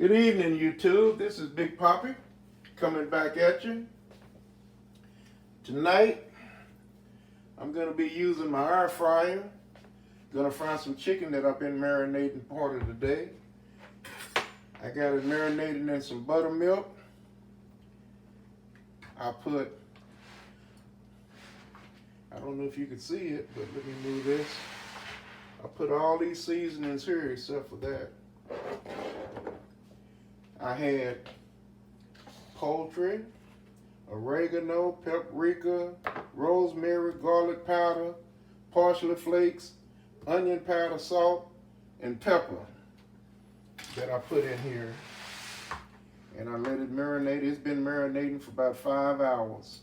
Good evening, YouTube. This is Big Poppy coming back at you. Tonight, I'm going to be using my air fryer. Going to fry some chicken that I've been marinating part of the day. I got it marinated in some buttermilk. I don't know if you can see it, but let me move this. I put all these seasonings here except for that. I had poultry, oregano, paprika, rosemary, garlic powder, parsley flakes, onion powder, salt, and pepper that I put in here. And I let it marinate. It's been marinating for about 5 hours.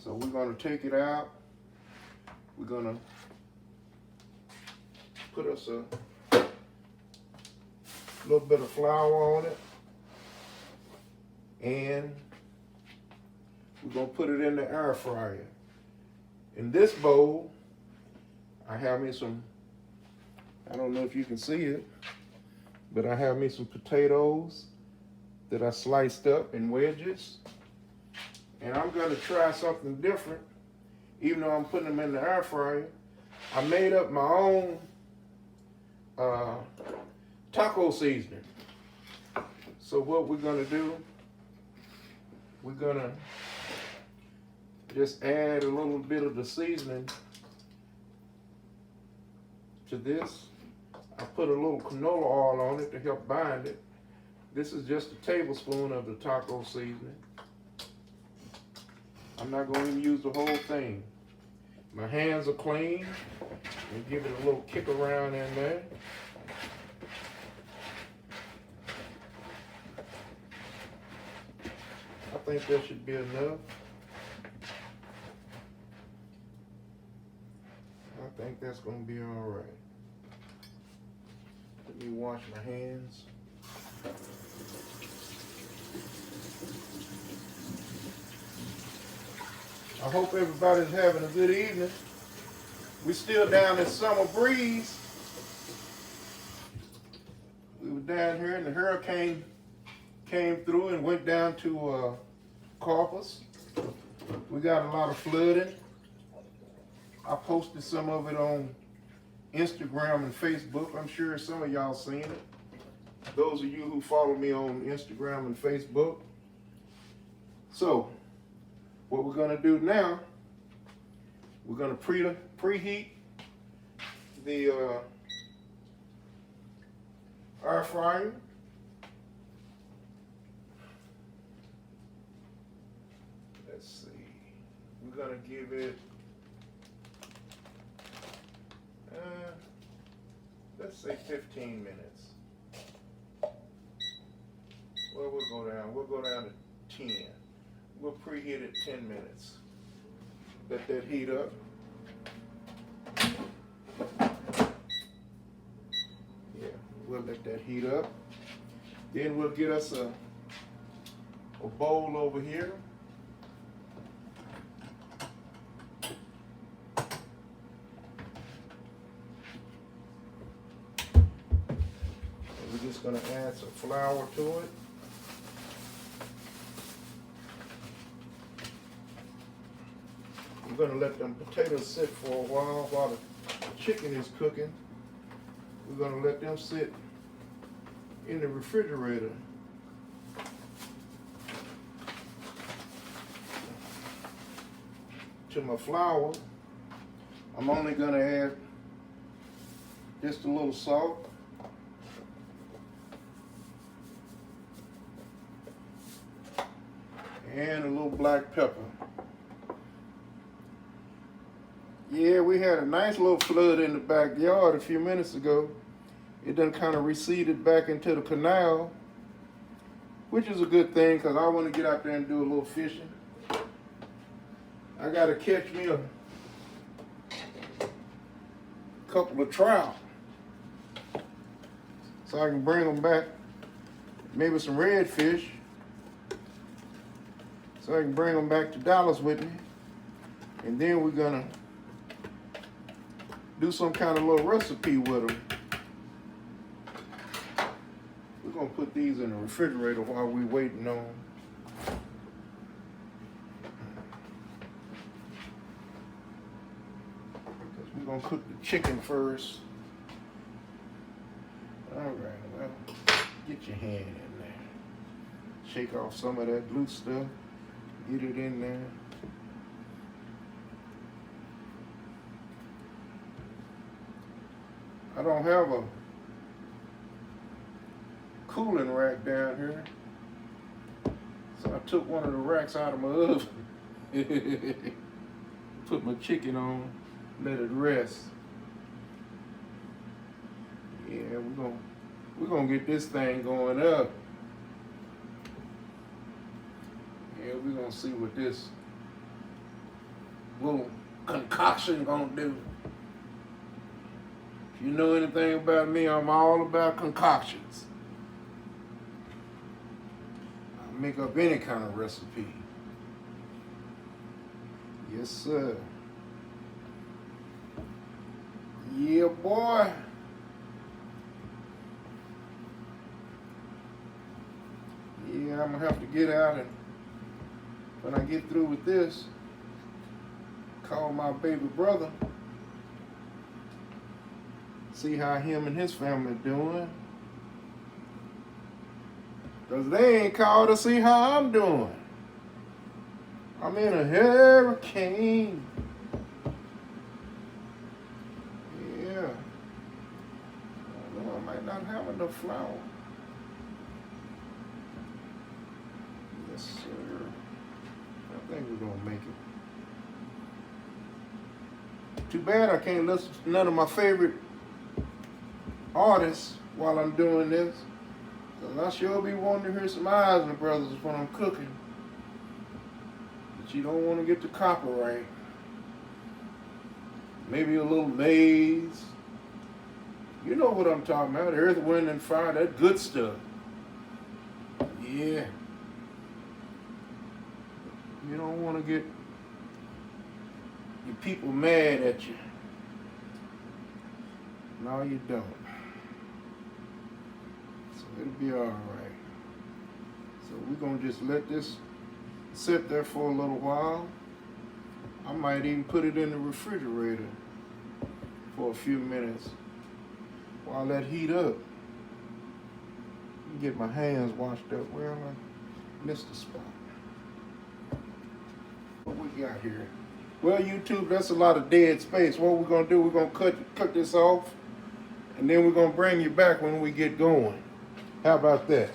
So we're going to take it out. We're going to put us a little bit of flour on it. And we're going to put it in the air fryer. In this bowl, I have me some, I don't know if you can see it, but I have me some potatoes that I sliced up in wedges. And I'm going to try something different, even though I'm putting them in the air fryer. I made up my own taco seasoning. So what we're going to do, we're going to just add a little bit of the seasoning to this. I put a little canola oil on it to help bind it. This is just a tablespoon of the taco seasoning. I'm not going to even use the whole thing. My hands are clean. And give it a little kick around in there. I think that should be enough. I think that's going to be all right. Let me wash my hands. I hope everybody's having a good evening. We're still down in summer breeze. We were down here and the hurricane came through and went down to Corpus. We got a lot of flooding. I posted some of it on Instagram and Facebook. I'm sure some of y'all seen it. Those of you who follow me on Instagram and Facebook. So, what we're going to do now, we're going to preheat the air fryer. Let's see. We're going to give it, let's say 15 minutes. Well, we'll go down to 10. We'll preheat it 10 minutes. Let that heat up. Yeah, we'll let that heat up. Then we'll get us a bowl over here. And we're just going to add some flour to it. We're going to let them potatoes sit for a while the chicken is cooking. We're going to let them sit in the refrigerator. To my flour, I'm only going to add just a little salt. And a little black pepper. Yeah, we had a nice little flood in the backyard a few minutes ago. It done kind of receded back into the canal, which is a good thing because I want to get out there and do a little fishing. I got to catch me a couple of trout so I can bring them back, maybe some redfish, so I can bring them back to Dallas with me. And then we're going to do some kind of little recipe with them. We're gonna put these in the refrigerator while we're waiting on. We're gonna cook the chicken first. All right, well, get your hand in there. Shake off some of that loose stuff. Get it in there. I don't have a cooling rack down here, so I took one of the racks out of my oven. Put my chicken on, let it rest. Yeah, we're gonna get this thing going up. Yeah, we're gonna see what this little concoction gonna do. If you know anything about me, I'm all about concoctions. I make up any kind of recipe. Yes, sir. Yeah, boy. Yeah, I'm gonna have to get out, and when I get through with this, call my baby brother, see how him and his family doing. Cause they ain't called to see how I'm doing. I'm in a hurricane. Yeah. I might not have enough flour. Yes, sir. I think we're gonna make it. Too bad I can't listen to none of my favorite artists while I'm doing this. Cause I sure be wanting to hear some Isley Brothers when I'm cooking. But you don't want to get the copyright. Maybe a little Maze. You know what I'm talking about. Earth, Wind, and Fire, that good stuff. Yeah. You don't want to get your people mad at you. No, you don't. So it'll be all right. So we're going to just let this sit there for a little while. I might even put it in the refrigerator for a few minutes while that heat up. Get my hands washed up. Well, I missed the spot. What we got here? Well, YouTube, that's a lot of dead space. What we're gonna do, we're gonna cut this off, and then we're gonna bring you back when we get going. How about that?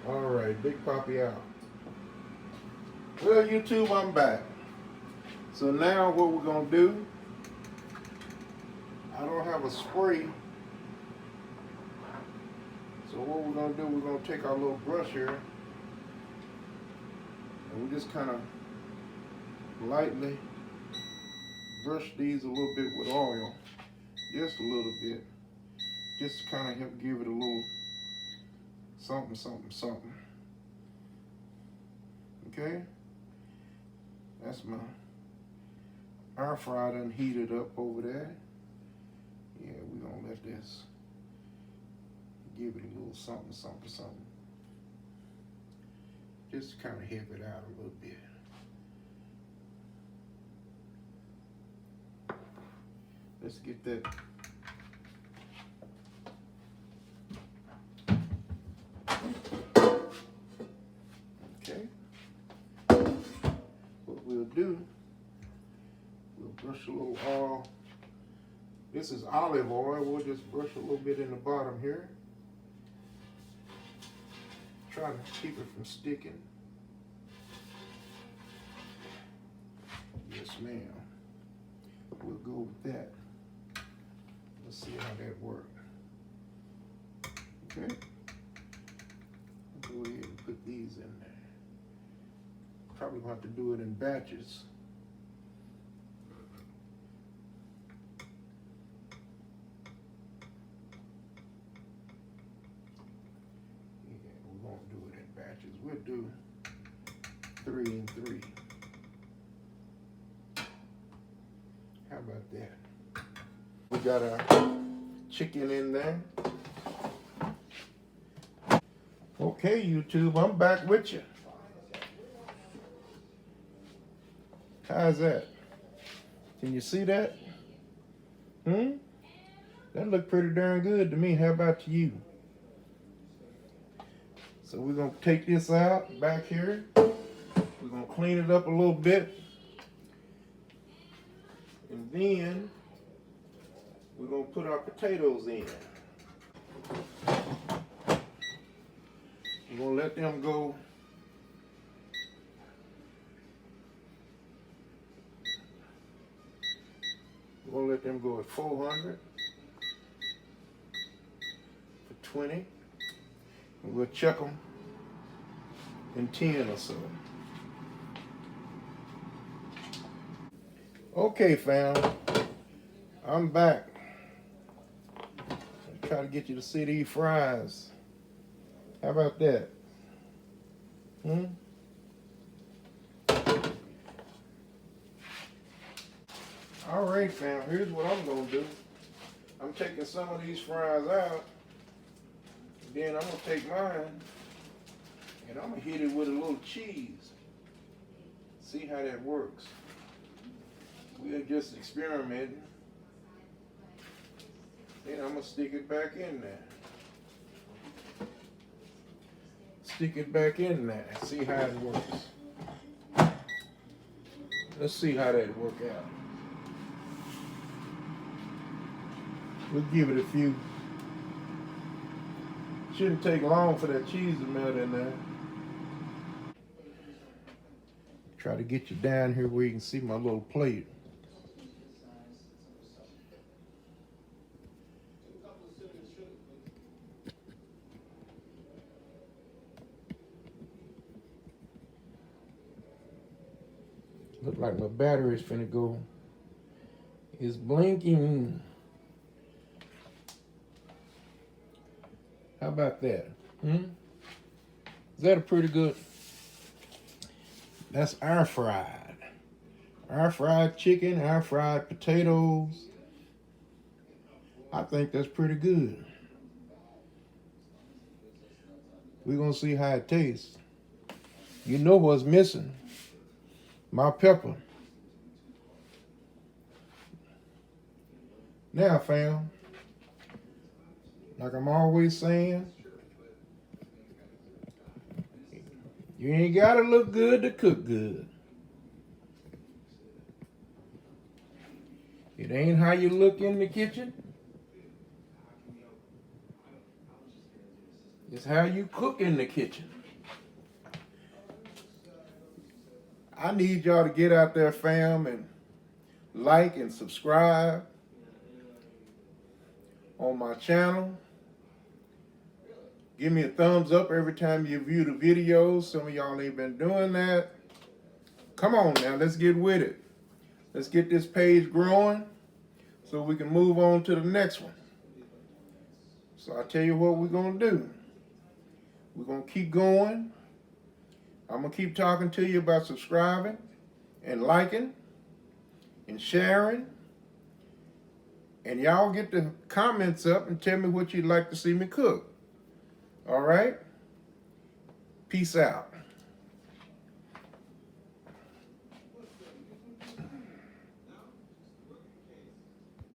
All right, Big Poppy out. Well, YouTube, I'm back. So now what we're gonna do, I don't have a spray. So what we're gonna do, we're gonna take our little brush here, and we just kind of lightly brush these a little bit with oil, just a little bit, just to kind of help give it a little something, something, something. Okay, that's my air fryer done heated up over there. Yeah, we're gonna let this give it a little something, something, something, just to kind of help it out a little bit. Let's get that. Okay. What we'll do, we'll brush a little oil. This is olive oil. We'll just brush a little bit in the bottom here. Try to keep it from sticking. Yes, ma'am. We'll go with that. Let's see how that works. Okay. Go ahead and put these in there. Probably gonna have to do it in batches. Yeah, we won't do it in batches. We'll do 3 and 3. How about that? We got our chicken in there. Okay, YouTube, I'm back with you. How's that? Can you see that? That looked pretty darn good to me. How about you? So we're gonna take this out back here. We're gonna clean it up a little bit. And then we're gonna put our potatoes in. We're gonna let them go. We're gonna let them go at 400 for 20. And we'll check them in 10 or so. Okay, fam. I'm back. I'll try to get you to see these fries. How about that? All right, fam. Here's what I'm gonna do. I'm taking some of these fries out. Then I'm gonna take mine and I'm gonna hit it with a little cheese. See how that works. We're just experimenting. Then I'm gonna stick it back in there. Stick it back in there. See how it works. Let's see how that work out. We'll give it a few. Shouldn't take long for that cheese to melt in there. Try to get you down here where you can see my little plate. Look like my battery's finna go. It's blinking. How about that? Is that a pretty good? That's our fried. Our fried chicken, our fried potatoes. I think that's pretty good. We're gonna see how it tastes. You know what's missing? My pepper. Now, fam, like I'm always saying, you ain't gotta look good to cook good. It ain't how you look in the kitchen. It's how you cook in the kitchen. I need y'all to get out there, fam, and like and subscribe on my channel. Give me a thumbs up every time you view the videos. Some of y'all ain't been doing that. Come on now, let's get with it. Let's get this page growing so we can move on to the next one. So I tell you what we're gonna do. We're gonna keep going. I'm gonna keep talking to you about subscribing and liking and sharing. And y'all get the comments up and tell me what you'd like to see me cook. All right? Peace out.